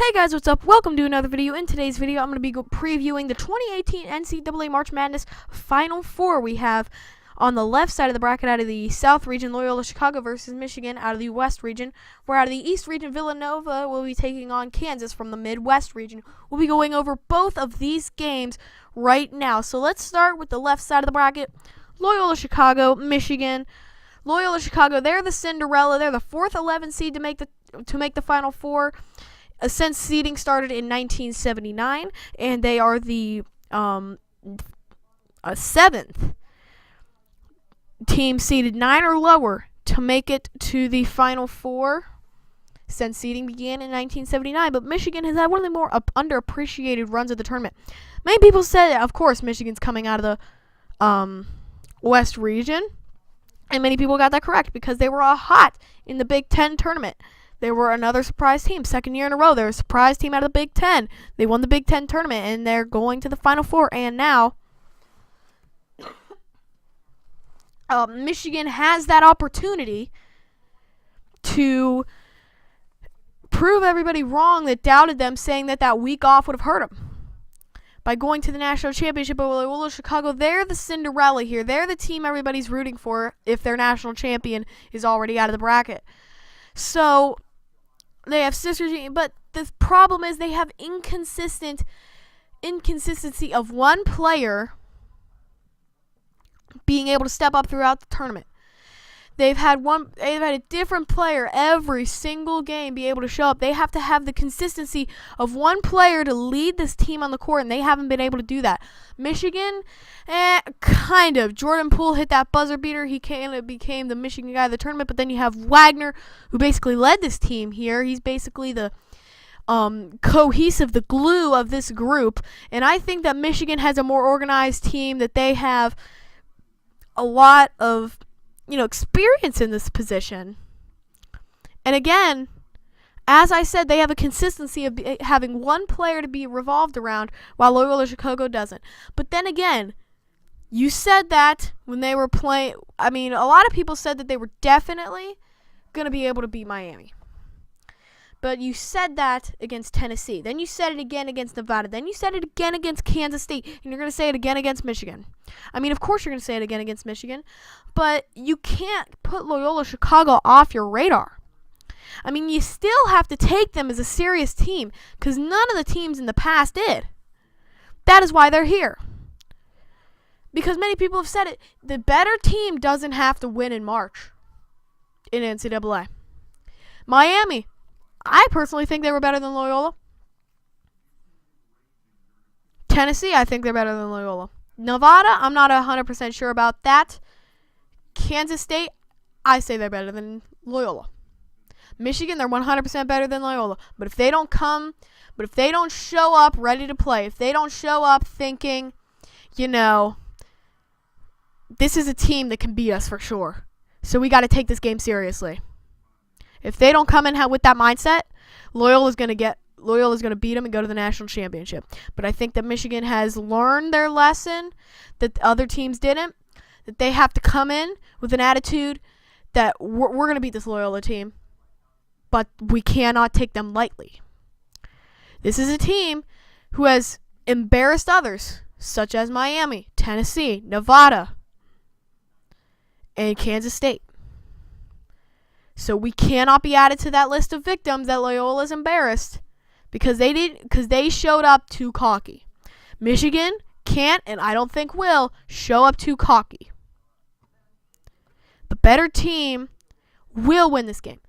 Hey guys, what's up? Welcome to another video. In today's video, I'm going to be previewing the 2018 NCAA March Madness Final Four. We have on the left side of the bracket out of the South region, Loyola Chicago versus Michigan out of the West region. Where out of the East region, Villanova will be taking on Kansas from the Midwest region. We'll be going over both of these games right now. So let's start with the left side of the bracket. Loyola Chicago, Michigan. Loyola Chicago, they're the Cinderella. They're the 4th 11 seed to make the Final Four. Since seeding started in 1979, and they are the 7th team seeded 9 or lower to make it to the Final Four since seeding began in 1979. But Michigan has had one of the more underappreciated runs of the tournament. Many people said, of course, Michigan's coming out of the West region, and many people got that correct because they were all hot in the Big Ten tournament. They were another surprise team. Second year in a row, they're a surprise team out of the Big Ten. They won the Big Ten tournament, and they're going to the Final Four. And now, Michigan has that opportunity to prove everybody wrong that doubted them, saying that that week off would have hurt them. By going to the national championship of Loyola Chicago, they're the Cinderella here. They're the team everybody's rooting for if their national champion is already out of the bracket. So they have sister teams, but the problem is they have inconsistency of one player being able to step up throughout the tournament. They've had a different player every single game be able to show up. They have to have the consistency of one player to lead this team on the court, and they haven't been able to do that. Michigan, kind of. Jordan Poole hit that buzzer beater. He became the Michigan guy of the tournament, but then you have Wagner, who basically led this team here. He's basically the cohesive, the glue of this group, and I think that Michigan has a more organized team, that they have a lot of experience in this position. And again, as I said, they have a consistency of having one player to be revolved around, while Loyola Chicago doesn't. But then again, you said that when they were playing, a lot of people said that they were definitely going to be able to beat Miami. But you said that against Tennessee. Then you said it again against Nevada. Then you said it again against Kansas State. And you're going to say it again against Michigan. Of course you're going to say it again against Michigan. But you can't put Loyola Chicago off your radar. You still have to take them as a serious team, because none of the teams in the past did. That is why they're here. Because many people have said it, the better team doesn't have to win in March in NCAA. Miami, I personally think they were better than Loyola. Tennessee, I think they're better than Loyola. Nevada, I'm not 100% sure about that. Kansas State, I say they're better than Loyola. Michigan, they're 100% better than Loyola. But if they don't show up ready to play, if they don't show up thinking, this is a team that can beat us for sure, so we got to take this game seriously. If they don't come in with that mindset, Loyola's going to beat them and go to the national championship. But I think that Michigan has learned their lesson that the other teams didn't, that they have to come in with an attitude that we're going to beat this Loyola team, but we cannot take them lightly. This is a team who has embarrassed others, such as Miami, Tennessee, Nevada, and Kansas State. So we cannot be added to that list of victims that Loyola's embarrassed because they showed up too cocky. Michigan can't, and I don't think will, show up too cocky. The better team will win this game.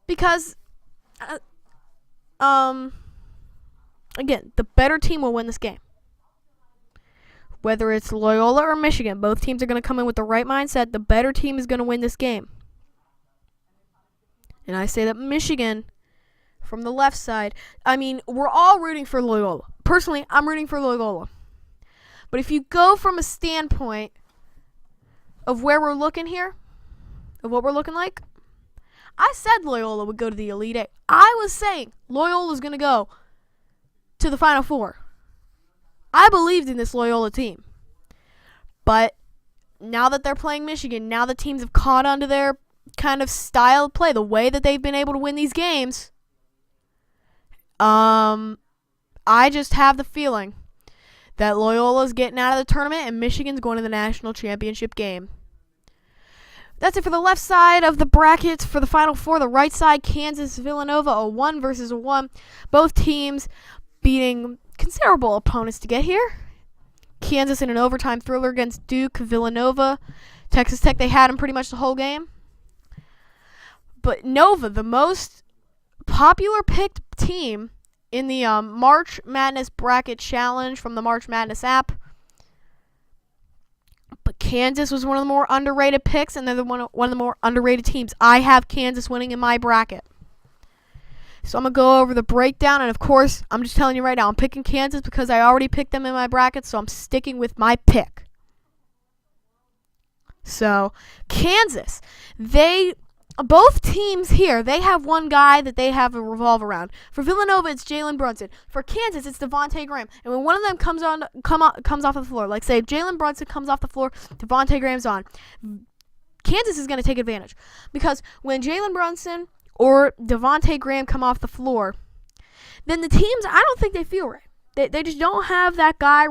Because again, the better team will win this game. Whether it's Loyola or Michigan, both teams are going to come in with the right mindset. The better team is going to win this game. And I say that Michigan, from the left side, we're all rooting for Loyola. Personally, I'm rooting for Loyola. But if you go from a standpoint of where we're looking here, of what we're looking like, I said Loyola would go to the Elite Eight. I was saying Loyola's going to go to the Final Four. I believed in this Loyola team. But now that they're playing Michigan, now the teams have caught on to their kind of style of play, the way that they've been able to win these games, I just have the feeling that Loyola's getting out of the tournament and Michigan's going to the national championship game. That's it for the left side of the brackets for the Final Four. The right side, Kansas, Villanova, a 1 versus a 1. Both teams beating considerable opponents to get here. Kansas in an overtime thriller against Duke. Villanova, Texas Tech, they had them pretty much the whole game. But Nova, the most popular picked team in the March Madness Bracket Challenge from the March Madness app. But Kansas was one of the more underrated picks, and they're one of the more underrated teams. I have Kansas winning in my bracket. So I'm going to go over the breakdown, and of course, I'm just telling you right now, I'm picking Kansas because I already picked them in my bracket, so I'm sticking with my pick. So, Kansas, both teams here, they have one guy that they have a revolve around. For Villanova, it's Jalen Brunson. For Kansas, it's Devontae Graham. And when one of them comes off the floor, like say if Jalen Brunson comes off the floor, Devontae Graham's on. Kansas is going to take advantage. Because when Jalen Brunson or Devontae Graham come off the floor, then the teams, I don't think they feel right. They just don't have that guy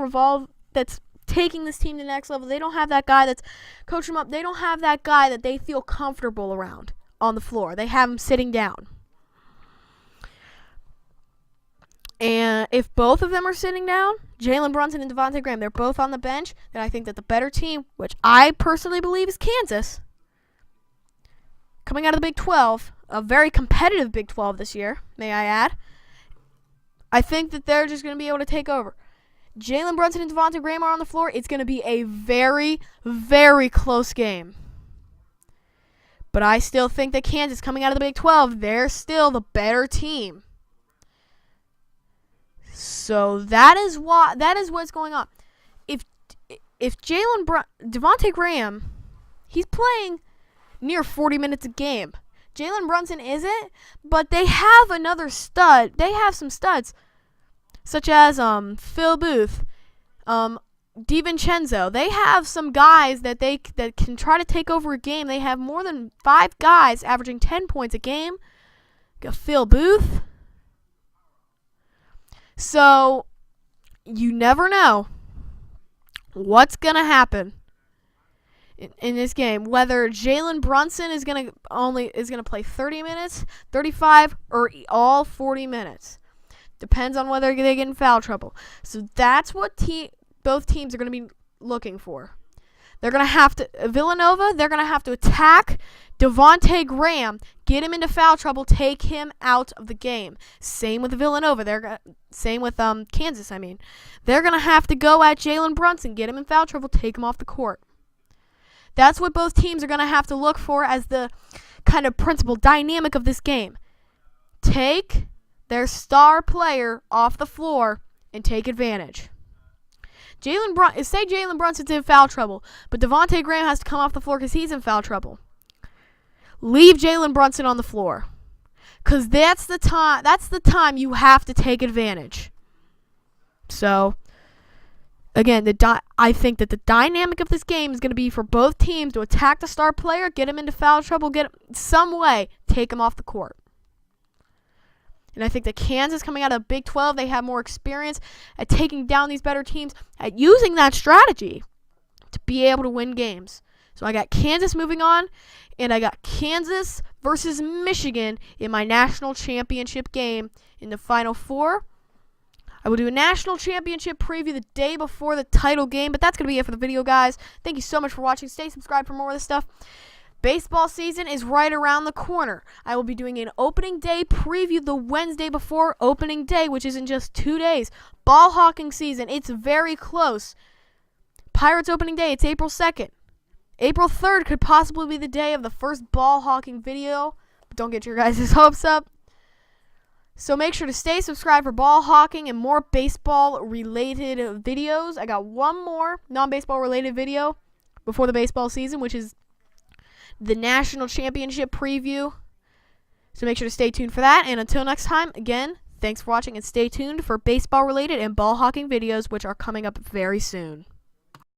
that's taking this team to the next level. They don't have that guy that's coaching them up. They don't have that guy that they feel comfortable around on the floor. They have him sitting down. And if both of them are sitting down, Jalen Brunson and Devontae Graham, they're both on the bench, then I think that the better team, which I personally believe is Kansas, coming out of the Big 12, a very competitive Big 12 this year, may I add, I think that they're just going to be able to take over. Jalen Brunson and Devontae Graham are on the floor. It's going to be a very, very close game. But I still think that Kansas, coming out of the Big 12, they're still the better team. So that is what's going on. If Devontae Graham, he's playing near 40 minutes a game. Jalen Brunson isn't, but they have another stud. They have some studs, such as Phil Booth, DiVincenzo. They have some guys that can try to take over a game. They have more than 5 guys averaging 10 points a game. Got Phil Booth. So you never know what's gonna happen in this game. Whether Jalen Brunson is gonna play 30 minutes, 35, or all 40 minutes. Depends on whether they get in foul trouble. So that's what both teams are going to be looking for. They're going to have to, Villanova, they're going to have to attack Devontae Graham, get him into foul trouble, take him out of the game. Same with Villanova. Same with Kansas, I mean. They're going to have to go at Jalen Brunson, get him in foul trouble, take him off the court. That's what both teams are going to have to look for as the kind of principal dynamic of this game. Take their star player off the floor and take advantage. Say Jalen Brunson's in foul trouble, but Devontae Graham has to come off the floor because he's in foul trouble. Leave Jalen Brunson on the floor, because that's the time you have to take advantage. So, again, I think that the dynamic of this game is going to be for both teams to attack the star player, get him into foul trouble, get him some way, take him off the court. And I think that Kansas, coming out of Big 12, they have more experience at taking down these better teams, at using that strategy to be able to win games. So I got Kansas moving on, and I got Kansas versus Michigan in my national championship game in the Final Four. I will do a national championship preview the day before the title game, but that's going to be it for the video, guys. Thank you so much for watching. Stay subscribed for more of this stuff. Baseball season is right around the corner. I will be doing an opening day preview the Wednesday before opening day, which is in just 2 days. Ball hawking season, it's very close. Pirates opening day, it's April 2nd. April 3rd could possibly be the day of the first ball hawking video. But don't get your guys' hopes up. So make sure to stay subscribed for ball hawking and more baseball related videos. I got one more non-baseball related video before the baseball season, which is the national championship preview. So make sure to stay tuned for that. And until next time, again, thanks for watching and stay tuned for baseball related and ball hawking videos, which are coming up very soon.